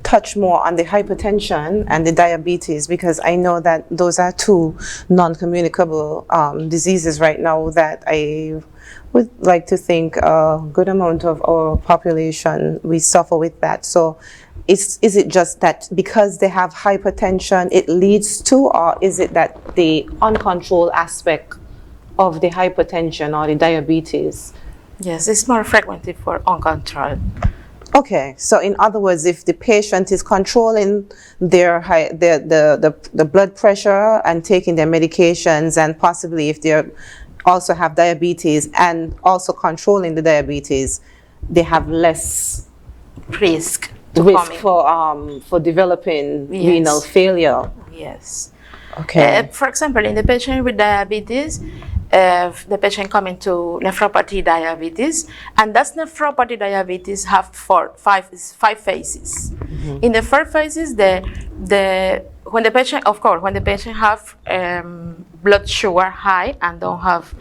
touch more on the hypertension and the diabetes, because I know that those are two non-communicable diseases right now that I would like to think a good amount of our population, we suffer with that. So is it just that because they have hypertension it leads to, or is it that the uncontrolled aspect of the hypertension or the diabetes? Yes, it's more frequent for uncontrolled. Okay, so in other words, if the patient is controlling their the blood pressure and taking their medications, and possibly if they also have diabetes and also controlling the diabetes, they have less risk for developing renal failure. Yes. Okay. For example, in the patient with diabetes, the patient coming to nephropathy diabetes, and that nephropathy diabetes have five phases. Mm-hmm. In the first phases, when the patient have blood sugar high and don't have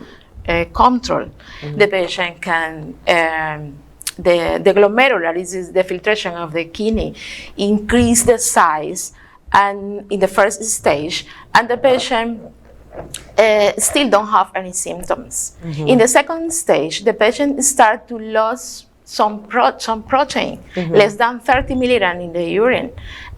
control, mm-hmm. the patient can the glomerular, is the filtration of the kidney, increase the size, and in the first stage, and the patient still don't have any symptoms. Mm-hmm. In the second stage, the patient start to lose some protein, mm-hmm. less than 30 milligrams in the urine,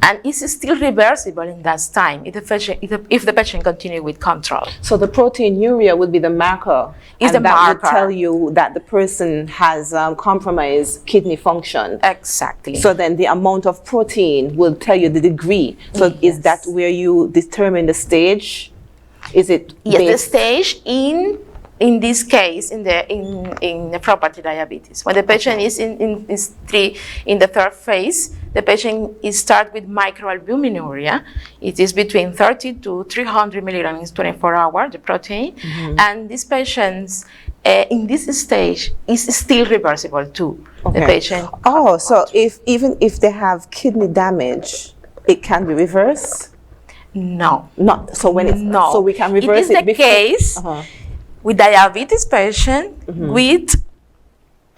and it's still reversible in that time if the patient continue with control. So the proteinuria would be the marker, and that would tell you that the person has compromised kidney function. Exactly. So then the amount of protein will tell you the degree. So yes. Is that where you determine the stage? Is it the stage in this case in nephropathy diabetes, when the patient is in the third phase, the patient start with microalbuminuria. It is between 30 to 300 milligrams in 24 hours, the protein, mm-hmm. and these patients in this stage is still reversible too. Okay. The patient. Oh, so even if they have kidney damage, it can be reversed? No. Not so when it's no. So we can reverse it. It is the case. Uh-huh. With diabetes patient, mm-hmm. with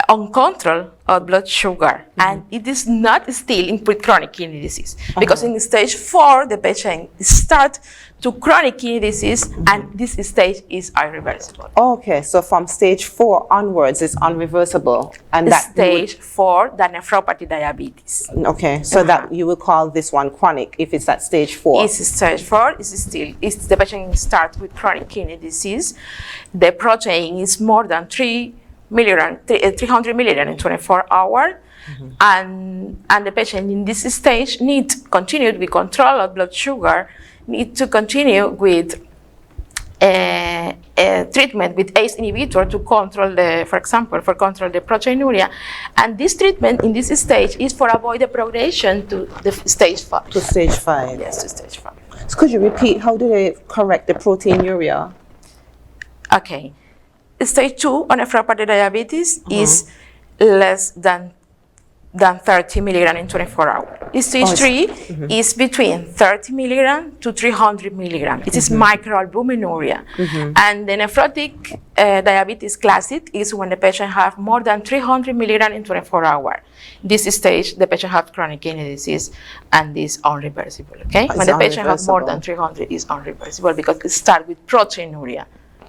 uncontrolled blood sugar, mm-hmm. and it is not still in chronic kidney disease, uh-huh. because in stage 4 the patient start to chronic kidney disease, mm-hmm. and this stage is irreversible. Okay, so from stage 4 onwards it's unreversible, and that stage 4, the nephropathy diabetes. Okay, so uh-huh. that you will call this one chronic if it's at stage 4. It's stage 4. It's the patient starts with chronic kidney disease. The protein is more than 300 milligrams in 24 hours, mm-hmm. and the patient in this stage needs continued with control of blood sugar, need to continue with treatment with ACE inhibitor to control control the proteinuria, and this treatment in this stage is for avoid the progression to the stage 5. To stage 5. Yes, to stage 5. So could you repeat, how do they correct the proteinuria? Okay. Stage 2 on nephropathy diabetes uh-huh. is less than 30 milligrams in 24 hours. Stage 3 mm-hmm. is between 30 milligrams to 300 milligrams. It is mm-hmm. microalbuminuria. Mm-hmm. And the nephrotic diabetes classic is when the patient has more than 300 milligrams in 24 hours. This stage, the patient has chronic kidney disease, and this is irreversible. Okay? When the patient has more than 300, it's irreversible because it starts with proteinuria.